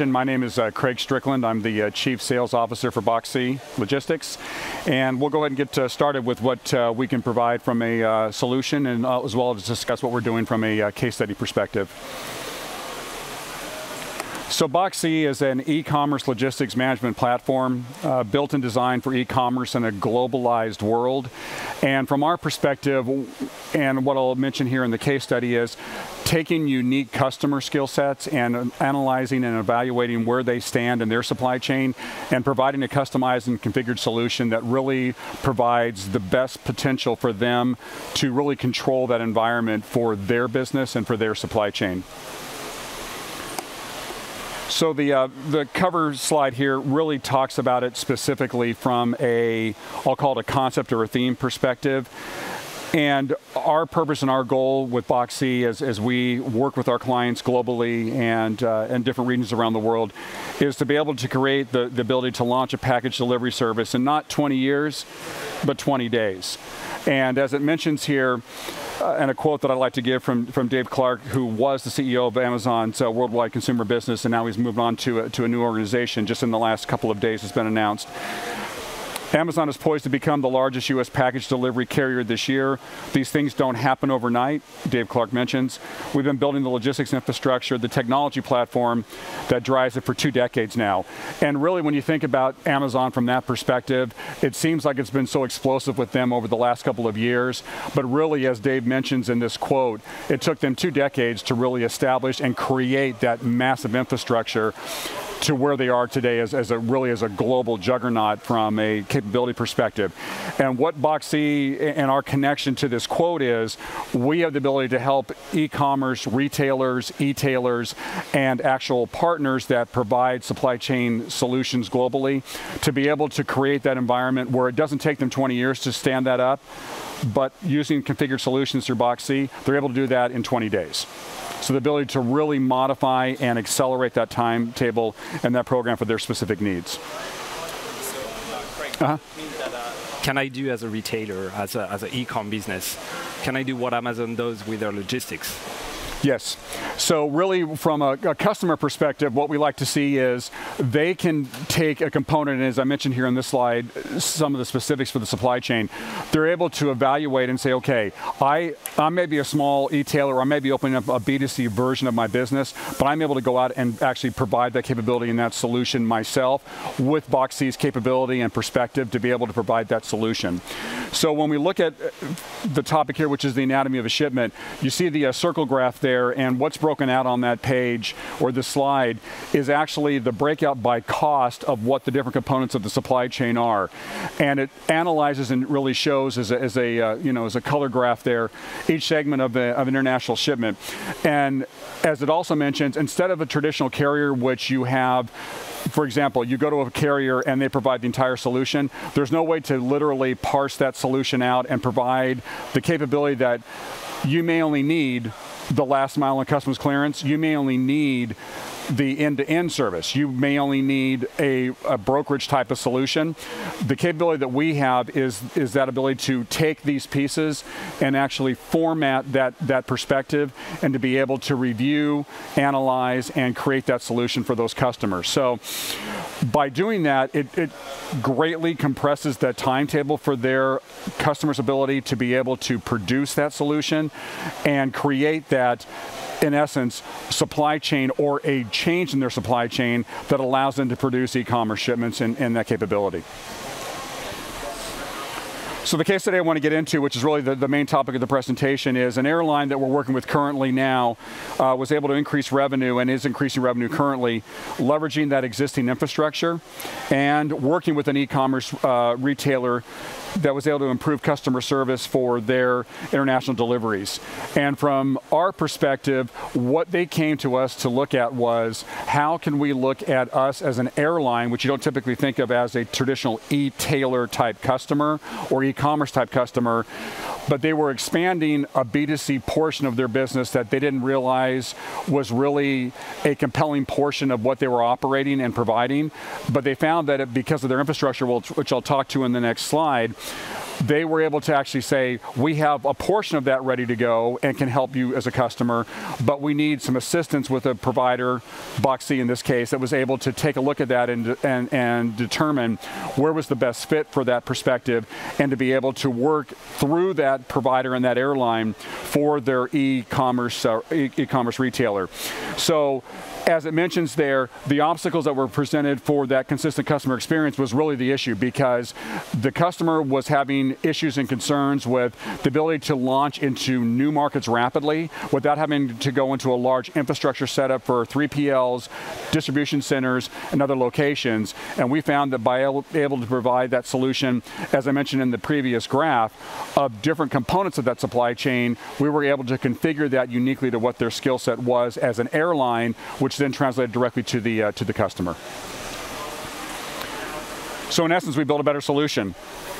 My name is Craig Strickland. I'm the Chief Sales Officer for BoxC Logistics, and we'll go ahead and get started with what we can provide from a solution, and as well as discuss what we're doing from a case study perspective. So BoxC is an e-commerce logistics management platform built and designed for e-commerce in a globalized world. And from our perspective, and what I'll mention here in the case study is taking unique customer skill sets and analyzing and evaluating where they stand in their supply chain and providing a customized and configured solution that really provides the best potential for them to really control that environment for their business and for their supply chain. So the cover slide here really talks about it specifically from I'll call it a concept or a theme perspective. And our purpose and our goal with BoxC as we work with our clients globally and in different regions around the world is to be able to create the ability to launch a package delivery service in not 20 years, but 20 days. And as it mentions here, and a quote that I like to give from Dave Clark, who was the CEO of Amazon's worldwide consumer business, and now he's moved on to a new organization just in the last couple of days. It's been announced. Amazon is poised to become the largest U.S. package delivery carrier this year. These things don't happen overnight, Dave Clark mentions. We've been building the logistics infrastructure, the technology platform that drives it for 2 decades now. And really, when you think about Amazon from that perspective, it seems like it's been so explosive with them over the last couple of years. But really, as Dave mentions in this quote, it took them 2 decades to really establish and create that massive infrastructure to where they are today as a global juggernaut from a capability perspective. And what BoxC and our connection to this quote is, we have the ability to help e-commerce retailers, e-tailers, and actual partners that provide supply chain solutions globally to be able to create that environment where it doesn't take them 20 years to stand that up, but using configured solutions through BoxC, they're able to do that in 20 days. So the ability to really modify and accelerate that timetable and that program for their specific needs. So, Craig, means that, can I do as a retailer, as an e-com business, can I do what Amazon does with their logistics? Yes. So really from a customer perspective, what we like to see is they can take a component, and as I mentioned here on this slide, some of the specifics for the supply chain, they're able to evaluate and say, okay, I may be a small e-tailer, I may be opening up a B2C version of my business, but I'm able to go out and actually provide that capability and that solution myself with BoxC's capability and perspective to be able to provide that solution. So when we look at the topic here, which is the anatomy of a shipment, you see the circle graph there, and what's broken out on that page or the slide is actually the breakout by cost of what the different components of the supply chain are. And it analyzes and really shows as a color graph there each segment of an international shipment. And as it also mentions, instead of a traditional carrier which you have, for example, you go to a carrier and they provide the entire solution, there's no way to literally parse that solution out and provide the capability that you may only need the last mile in customs clearance. You may only need the end-to-end service. You may only need a brokerage type of solution. The capability that we have is that ability to take these pieces and actually format that perspective and to be able to review, analyze, and create that solution for those customers. So by doing that, it greatly compresses that timetable for their customers' ability to be able to produce that solution and create that, in essence, supply chain or a change in their supply chain that allows them to produce e-commerce shipments and that capability. So the case study I want to get into, which is really the main topic of the presentation, is an airline that we're working with currently now was able to increase revenue and is increasing revenue currently, leveraging that existing infrastructure and working with an e-commerce retailer that was able to improve customer service for their international deliveries. And from our perspective, what they came to us to look at was, how can we look at us as an airline, which you don't typically think of as a traditional e-tailer type customer or e-commerce type customer, but they were expanding a B2C portion of their business that they didn't realize was really a compelling portion of what they were operating and providing. But they found that because of their infrastructure, which I'll talk to in the next slide, they were able to actually say, we have a portion of that ready to go and can help you as a customer, but we need some assistance with a provider, BoxC in this case, that was able to take a look at that and determine where was the best fit for that perspective, and to be able to work through that provider and that airline for their e-commerce retailer. So, as it mentions there, the obstacles that were presented for that consistent customer experience was really the issue, because the customer was having issues and concerns with the ability to launch into new markets rapidly without having to go into a large infrastructure setup for 3PLs, distribution centers, and other locations. And we found that by able to provide that solution, as I mentioned in the previous graph, of different components of that supply chain, we were able to configure that uniquely to what their skill set was as an airline, which then translated directly to the customer. So in essence, we built a better solution.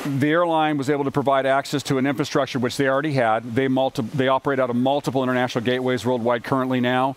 The airline was able to provide access to an infrastructure which they already had. They operate out of multiple international gateways worldwide currently now.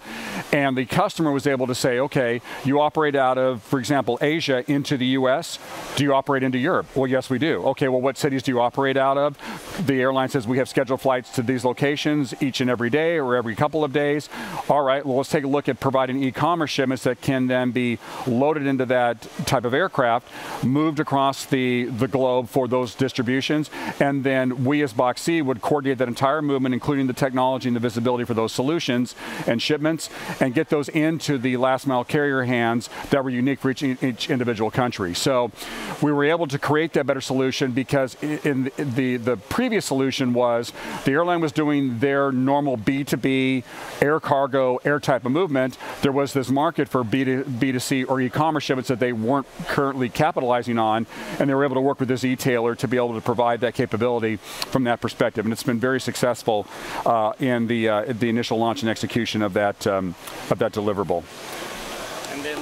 And the customer was able to say, okay, you operate out of, for example, Asia into the US. Do you operate into Europe? Well, yes, we do. Okay, well, what cities do you operate out of? The airline says we have scheduled flights to these locations each and every day or every couple of days. All right, well, let's take a look at providing e-commerce shipments that can then be loaded into that type of aircraft, moved across the globe for those distributions, and then we as BoxC would coordinate that entire movement, including the technology and the visibility for those solutions and shipments, and get those into the last mile carrier hands that were unique for each individual country. So we were able to create that better solution because in the previous solution was the airline was doing their normal B2B air cargo, air type of movement. There was this market for B2C or e-commerce shipments that they weren't currently capitalizing on, and they were able to work with this e-tailer to be able to provide that capability from that perspective. And it's been very successful in the initial launch and execution of that deliverable. And then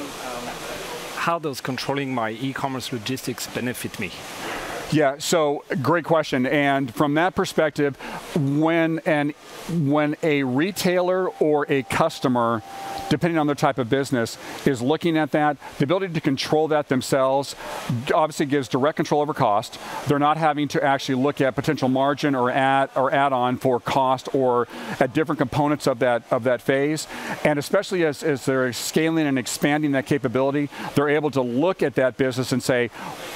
how does controlling my e-commerce logistics benefit me? Yeah, so great question. And from that perspective, when a retailer or a customer, depending on their type of business, is looking at that, the ability to control that themselves obviously gives direct control over cost. They're not having to actually look at potential margin or add-on for cost or at different components of that phase. And especially as they're scaling and expanding that capability, they're able to look at that business and say,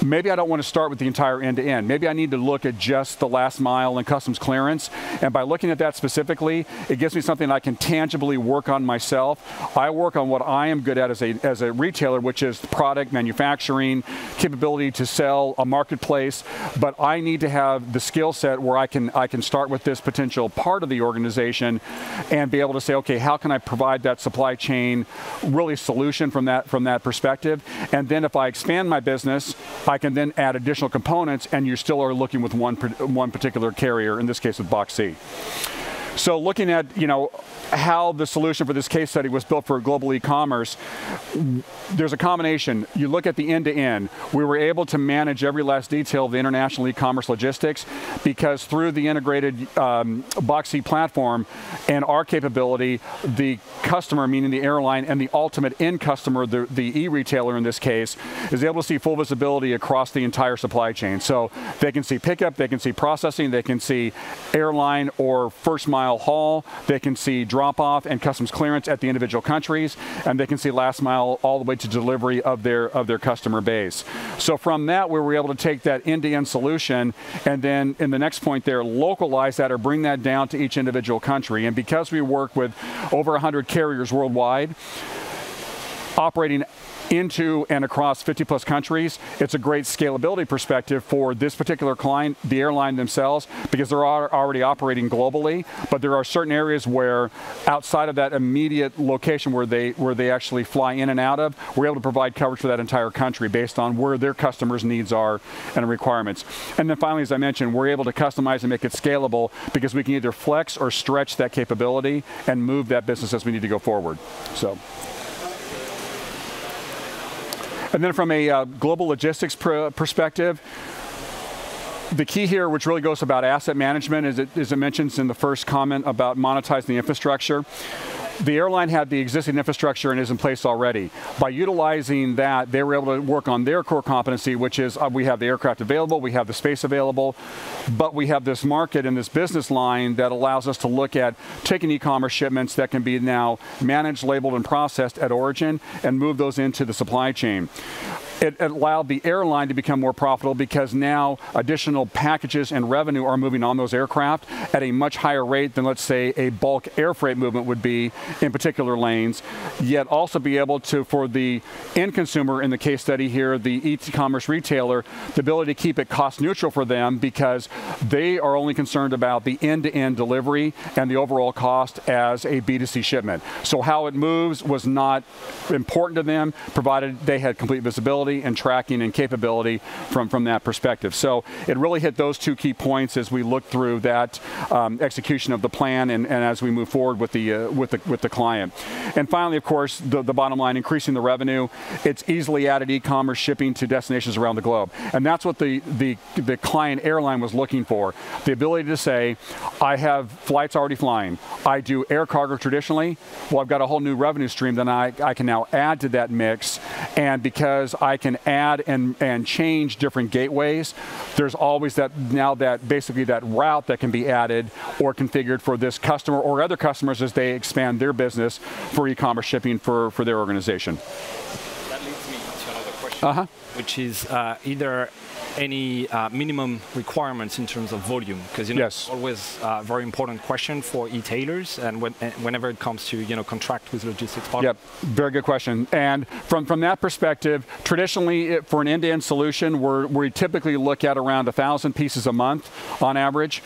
maybe I don't want to start with the entire end-to-end. Maybe I need to look at just the last mile and customs clearance. And by looking at that specifically, it gives me something I can tangibly work on myself. I work on what I am good at as a retailer, which is product manufacturing, capability to sell, a marketplace. But I need to have the skill set where I can start with this potential part of the organization and be able to say, okay, how can I provide that supply chain really solution from that perspective? And then if I expand my business, I can then add additional components, and you still are looking with one particular carrier, in this case with BoxC. So looking at, how the solution for this case study was built for global e-commerce, there's a combination. You look at the end-to-end. We were able to manage every last detail of the international e-commerce logistics because through the integrated BoxC platform and our capability, the customer, meaning the airline, and the ultimate end customer, the e-retailer in this case, is able to see full visibility across the entire supply chain. So they can see pickup, they can see processing, they can see airline or first mile haul, they can see drop-off and customs clearance at the individual countries, and they can see last mile all the way to delivery of their customer base. So from that, we were able to take that end-to-end solution and then in the next point there, localize that or bring that down to each individual country. And because we work with over 100 carriers worldwide, operating into and across 50 plus countries, it's a great scalability perspective for this particular client, the airline themselves, because they're already operating globally, but there are certain areas where outside of that immediate location where they actually fly in and out of, we're able to provide coverage for that entire country based on where their customers' needs are and requirements. And then finally, as I mentioned, we're able to customize and make it scalable because we can either flex or stretch that capability and move that business as we need to go forward. So. And then from a global logistics perspective, The key here, which really goes about asset management, as it mentions in the first comment about monetizing the infrastructure. The airline had the existing infrastructure and is in place already. By utilizing that, they were able to work on their core competency, which is we have the aircraft available, we have the space available, but we have this market and this business line that allows us to look at taking e-commerce shipments that can be now managed, labeled, and processed at origin and move those into the supply chain. It allowed the airline to become more profitable because now additional packages and revenue are moving on those aircraft at a much higher rate than, let's say, a bulk air freight movement would be in particular lanes, yet also be able to, for the end consumer in the case study here, the e-commerce retailer, the ability to keep it cost neutral for them because they are only concerned about the end-to-end delivery and the overall cost as a B2C shipment. So how it moves was not important to them, provided they had complete visibility and tracking and capability from that perspective. So it really hit those two key points as we look through that execution of the plan and as we move forward with the client. And finally, of course, the bottom line, increasing the revenue. It's easily added e-commerce shipping to destinations around the globe. And that's what the client airline was looking for. The ability to say, I have flights already flying. I do air cargo traditionally. Well, I've got a whole new revenue stream that I can now add to that mix. And because I can add and change different gateways, there's always basically that route that can be added or configured for this customer or other customers as they expand their business for e-commerce shipping for their organization. That leads me to another question, which is either any minimum requirements in terms of volume, because yes. Always a very important question for e-tailers, and whenever it comes to contract with logistics partners. Yep, very good question. And from that perspective, traditionally for an end-to-end solution, we typically look at around 1,000 pieces a month on average,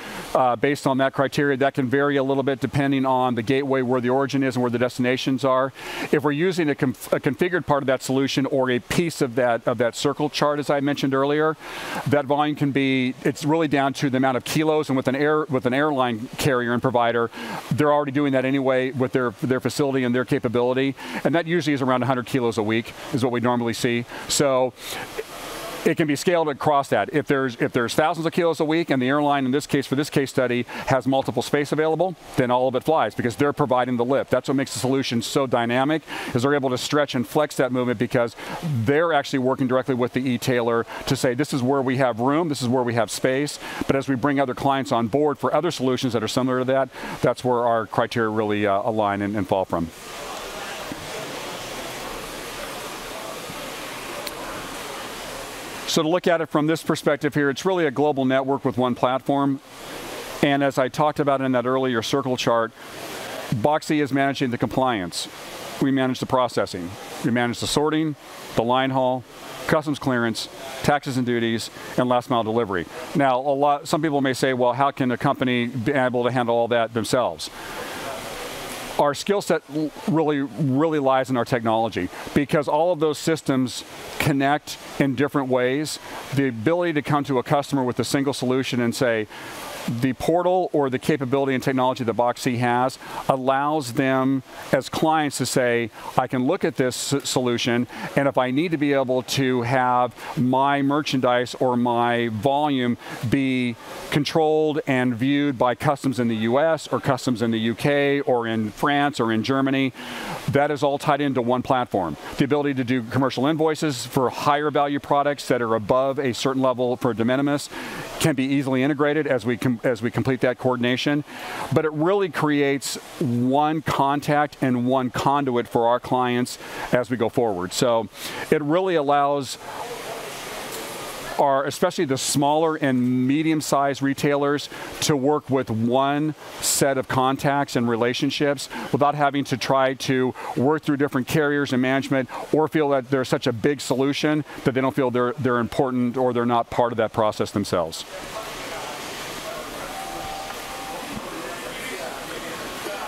based on that criteria. That can vary a little bit depending on the gateway, where the origin is and where the destinations are. If we're using a configured part of that solution or a piece of that circle chart, as I mentioned earlier, that volume can be, it's really down to the amount of kilos, and with an airline carrier and provider, they're already doing that anyway with their facility and their capability, and that usually is around 100 kilos a week is what we normally see. So it can be scaled across that. If there's thousands of kilos a week and the airline, in this case, for this case study, has multiple space available, then all of it flies because they're providing the lift. That's what makes the solution so dynamic, is they're able to stretch and flex that movement because they're actually working directly with the e-tailer to say, this is where we have room, this is where we have space. But as we bring other clients on board for other solutions that are similar to that, that's where our criteria really align and fall from. So to look at it from this perspective here, it's really a global network with one platform. And as I talked about in that earlier circle chart, BoxC is managing the compliance. We manage the processing. We manage the sorting, the line haul, customs clearance, taxes and duties, and last mile delivery. Now, some people may say, well, how can a company be able to handle all that themselves? Our skill set really lies in our technology, because all of those systems connect in different ways. The ability to come to a customer with a single solution and say, the portal or the capability and technology that BoxC has allows them as clients to say, I can look at this solution, and if I need to be able to have my merchandise or my volume be controlled and viewed by customs in the US or customs in the UK or in France or in Germany, that is all tied into one platform. The ability to do commercial invoices for higher value products that are above a certain level for de minimis can be easily integrated as we complete that coordination. But it really creates one contact and one conduit for our clients as we go forward. So it really allows especially the smaller and medium-sized retailers to work with one set of contacts and relationships without having to try to work through different carriers and management, or feel that they're such a big solution that they don't feel they're important or they're not part of that process themselves.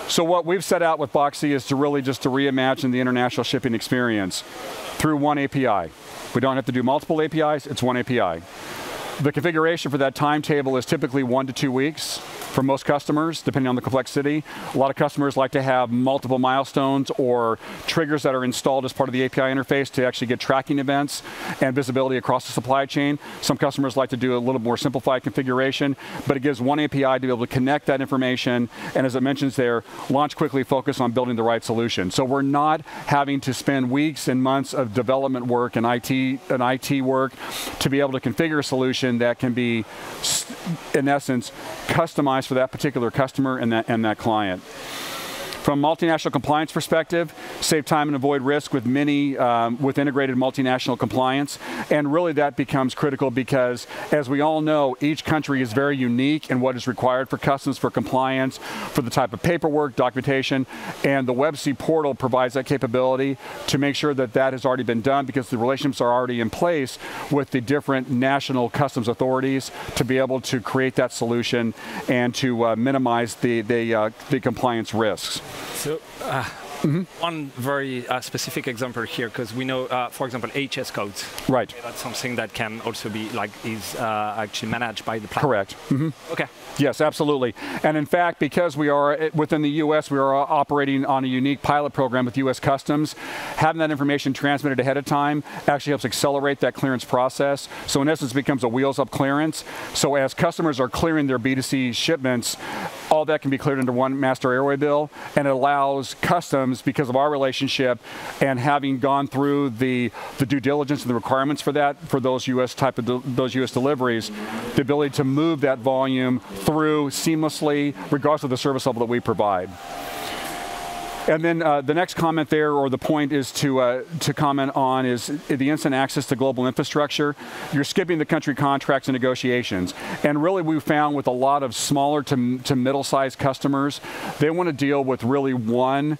So what we've set out with BoxC is to really just to reimagine the international shipping experience through one API. We don't have to do multiple APIs, it's one API. The configuration for that timetable is typically 1 to 2 weeks. for most customers, depending on the complexity. A lot of customers like to have multiple milestones or triggers that are installed as part of the API interface to actually get tracking events and visibility across the supply chain. Some customers like to do a little more simplified configuration, but it gives one API to be able to connect that information, and as it mentions there, launch quickly, focus on building the right solution. So we're not having to spend weeks and months of development work and IT work to be able to configure a solution that can be, in essence, customized for that particular customer and that client. From a multinational compliance perspective, save time and avoid risk with with integrated multinational compliance. And really that becomes critical because, as we all know, each country is very unique in what is required for customs, for compliance, for the type of paperwork, documentation, and the BoxC portal provides that capability to make sure that that has already been done because the relationships are already in place with the different national customs authorities to be able to create that solution and to minimize the compliance risks. So, one very specific example here, because we know, for example, HS codes. Right. Okay, that's something that can also be is actually managed by the platform. Correct. Okay. Yes, absolutely. And in fact, because we are within the U.S., we are operating on a unique pilot program with U.S. Customs. Having that information transmitted ahead of time actually helps accelerate that clearance process. So in essence, it becomes a wheels-up clearance. So as customers are clearing their B2C shipments, all that can be cleared under one master airway bill, and it allows customs, because of our relationship and having gone through the due diligence and the requirements for that, for those U.S. those U.S. deliveries, the ability to move that volume through seamlessly, regardless of the service level that we provide. And then the next comment there, or the point is to comment on, is the instant access to global infrastructure. You're skipping the country contracts and negotiations. And really we found with a lot of smaller to middle-sized customers, they want to deal with really one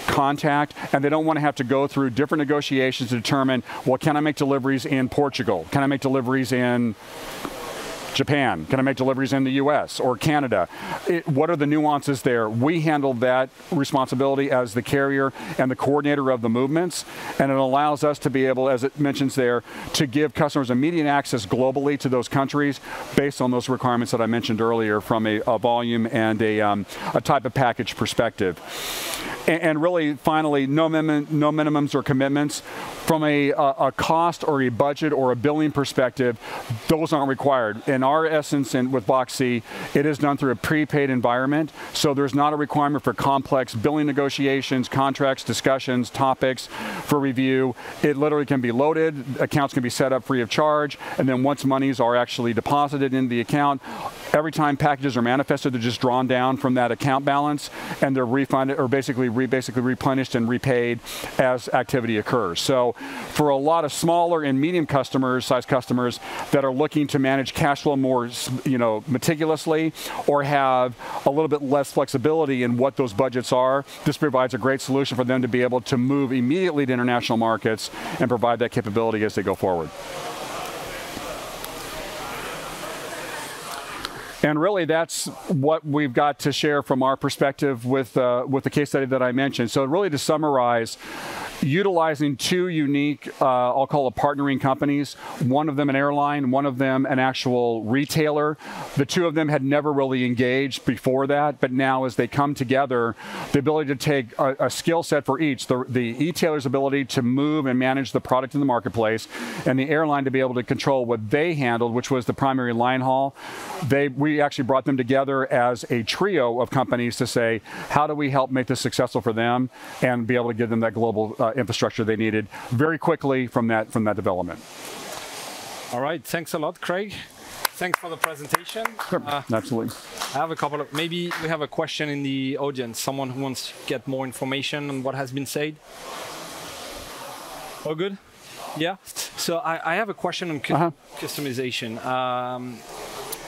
contact, and they don't want to have to go through different negotiations to determine, well, can I make deliveries in Portugal? Can I make deliveries in Japan? Can I make deliveries in the US or Canada? What are the nuances there? We handle that responsibility as the carrier and the coordinator of the movements, and it allows us to be able, as it mentions there, to give customers immediate access globally to those countries based on those requirements that I mentioned earlier from a volume and a type of package perspective. And really, finally, no minimums or commitments. From a cost or a budget or a billing perspective, those aren't required. In our essence, and with BoxC, it is done through a prepaid environment, so there's not a requirement for complex billing negotiations, contracts, discussions, topics for review. It literally can be loaded, accounts can be set up free of charge, and then once monies are actually deposited in the account, every time packages are manifested, they're just drawn down from that account balance, and they're refunded, or basically replenished and repaid as activity occurs. So for a lot of smaller and medium size customers that are looking to manage cash flow more meticulously, or have a little bit less flexibility in what those budgets are, this provides a great solution for them to be able to move immediately to international markets and provide that capability as they go forward. And really, that's what we've got to share from our perspective with the case study that I mentioned. So really, to summarize, utilizing two unique, I'll call it partnering companies, one of them an airline, one of them an actual retailer. The two of them had never really engaged before that, but now as they come together, the ability to take a skill set for each, the e-tailer's ability to move and manage the product in the marketplace, and the airline to be able to control what they handled, which was the primary line haul. We actually brought them together as a trio of companies to say, how do we help make this successful for them and be able to give them that global infrastructure they needed very quickly from that development. All right, thanks a lot, Craig. Thanks for the presentation. Sure. Absolutely. I have a couple of, maybe we have a question in the audience, someone who wants to get more information on what has been said. All good? Yeah? So I have a question on customization.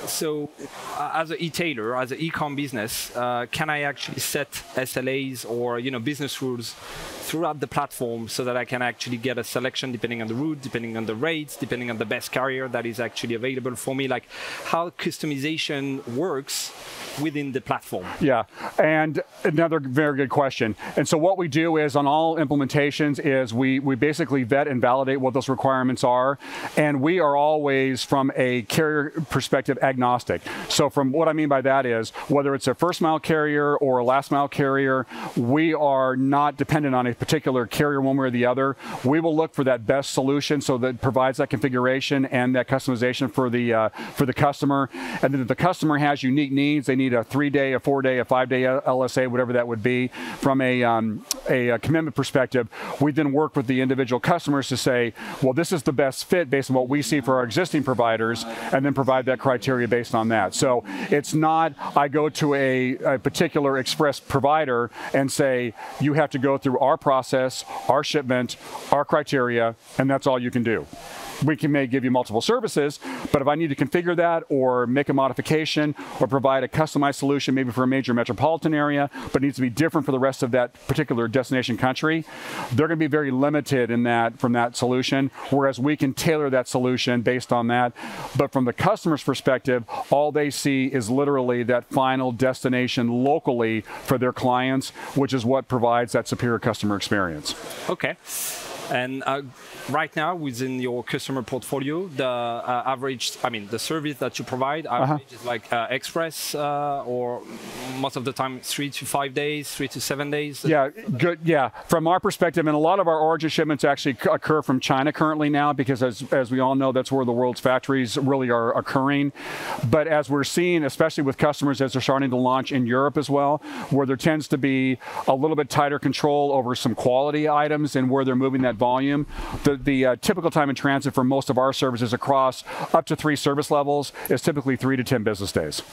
So as an e-tailer, as an e-com business, can I actually set SLAs or business rules throughout the platform so that I can actually get a selection depending on the route, depending on the rates, depending on the best carrier that is actually available for me, like how customization works within the platform? Yeah, and another very good question. And so what we do is on all implementations is we basically vet and validate what those requirements are, and we are always from a carrier perspective agnostic. So from what I mean by that is whether it's a first mile carrier or a last mile carrier, we are not dependent on a particular carrier one way or the other. We will look for that best solution so that provides that configuration and that customization for the customer. And then if the customer has unique needs, they need a 3-day, a 4-day, a 5-day LSA, whatever that would be. From a commitment perspective, we then work with the individual customers to say, well, this is the best fit based on what we see for our existing providers, and then provide that criteria based on that. So it's not, I go to a particular express provider and say, you have to go through our process, our shipment, our criteria, and that's all you can do. We may give you multiple services, but if I need to configure that or make a modification or provide a customized solution maybe for a major metropolitan area, but needs to be different for the rest of that particular destination country, they're going to be very limited in that from that solution, whereas we can tailor that solution based on that. But from the customer's perspective, all they see is literally that final destination locally for their clients, which is what provides that superior customer experience. Okay. And right now, within your customer portfolio, the average, I mean, the service that you provide average is like express, or most of the time 3 to 5 days, 3 to 7 days. Yeah, good. Yeah, from our perspective, and a lot of our origin shipments actually occur from China currently now, because as we all know, that's where the world's factories really are occurring. But as we're seeing, especially with customers as they're starting to launch in Europe as well, where there tends to be a little bit tighter control over some quality items and where they're moving that volume, the typical time in transit for most of our services across up to 3 service levels is typically 3 to 10 business days.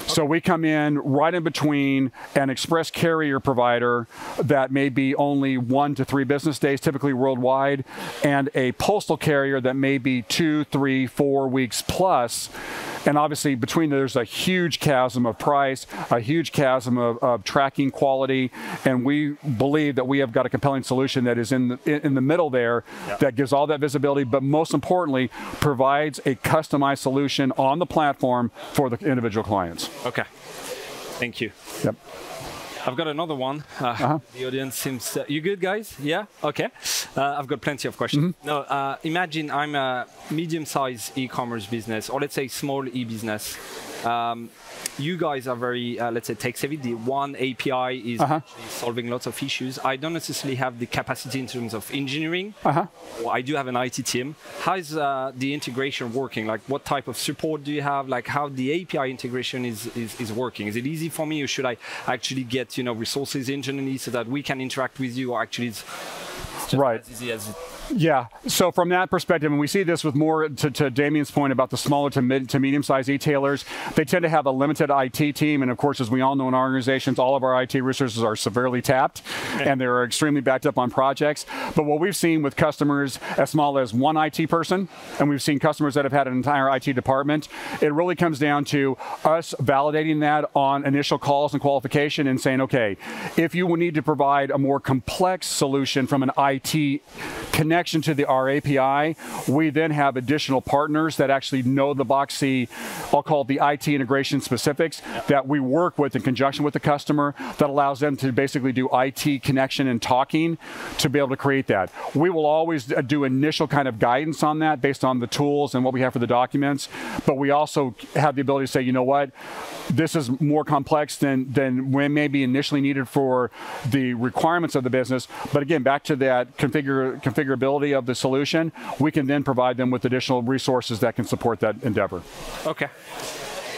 So we come in right in between an express carrier provider that may be only 1 to 3 business days, typically worldwide, and a postal carrier that may be 2, 3, 4 weeks plus. And obviously between there's a huge chasm of price, a huge chasm of tracking quality, and we believe that we have got a compelling solution that is in the middle there, that gives all that visibility, but most importantly provides a customized solution on the platform for the individual clients. Okay, thank you. Yep. I've got another one. The audience seems... you good, guys? Yeah? Okay. I've got plenty of questions. No, imagine I'm a medium-sized e-commerce business, or let's say small e-business. You guys are very, let's say, tech-savvy. The one API is actually solving lots of issues. I don't necessarily have the capacity in terms of engineering. Or I do have an IT team. How is the integration working? Like, what type of support do you have? Like, how the API integration is working? Is it easy for me, or should I actually get, you know, resources internally so that we can interact with you, or actually it's just as easy as it? Yeah, so from that perspective, and we see this with more to Damien's point about the smaller to medium-sized retailers, they tend to have a limited IT team, and of course, as we all know in our organizations, all of our IT resources are severely tapped, and they're extremely backed up on projects. But what we've seen with customers as small as 1 IT person, and we've seen customers that have had an entire IT department, it really comes down to us validating that on initial calls and qualification and saying, okay, if you need to provide a more complex solution from an IT connection to our API, we then have additional partners that actually know the BoxC, I'll call it the IT integration specifics, that we work with in conjunction with the customer, that allows them to basically do IT connection and talking to be able to create that. We will always do initial kind of guidance on that based on the tools and what we have for the documents, but we also have the ability to say, you know what, this is more complex than may be initially needed for the requirements of the business. But again, back to that configurability of the solution, we can then provide them with additional resources that can support that endeavor. Okay.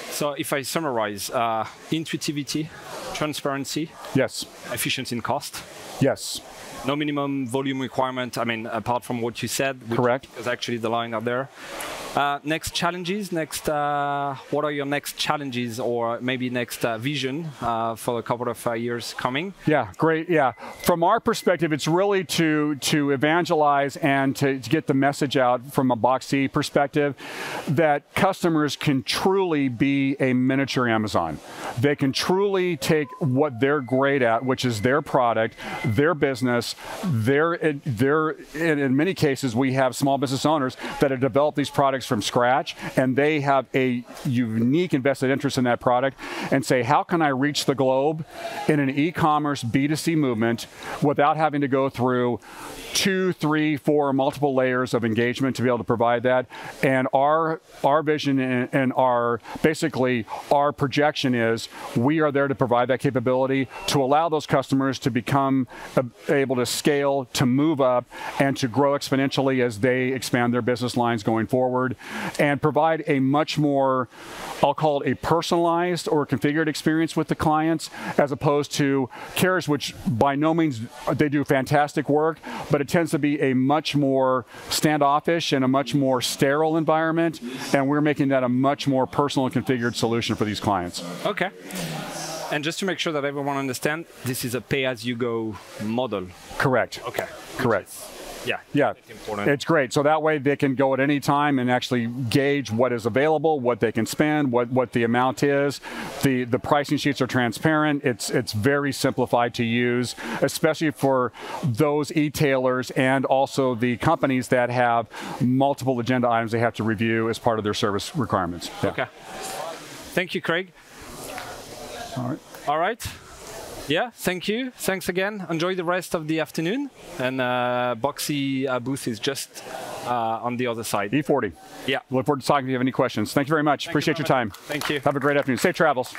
So if I summarize, intuitivity, transparency, yes, efficiency in cost, yes, no minimum volume requirement, I mean, apart from what you said. Correct. Because actually the line out there. Next challenges, what are your next challenges, or maybe next vision for a couple of years coming? Yeah, great, yeah. From our perspective, it's really to evangelize and to get the message out from a BoxC perspective that customers can truly be a miniature Amazon. They can truly take what they're great at, which is their product, their business, in many cases, we have small business owners that have developed these products from scratch, and they have a unique invested interest in that product, and say, how can I reach the globe in an e-commerce B2C movement without having to go through 2, 3, 4 multiple layers of engagement to be able to provide that. And our vision and our projection is we are there to provide that capability to allow those customers to become able to scale, to move up, and to grow exponentially as they expand their business lines going forward, and provide a much more, I'll call it a personalized or configured experience with the clients, as opposed to carriers, which by no means, they do fantastic work, but it tends to be a much more standoffish and a much more sterile environment, and we're making that a much more personal and configured solution for these clients. Okay. And just to make sure that everyone understands, this is a pay-as-you-go model. Correct. Okay. Correct. Yeah. It's great. So that way they can go at any time and actually gauge what is available, what they can spend, what the amount is. The pricing sheets are transparent. It's very simplified to use, especially for those e-tailers and also the companies that have multiple agenda items they have to review as part of their service requirements. Yeah. Okay. Thank you, Craig. All right. Yeah, thank you. Thanks again. Enjoy the rest of the afternoon. And BoxC booth is just on the other side. E40. Yeah. Look forward to talking if you have any questions. Thank you very much. Appreciate your time. Thank you. Have a great afternoon. Safe travels.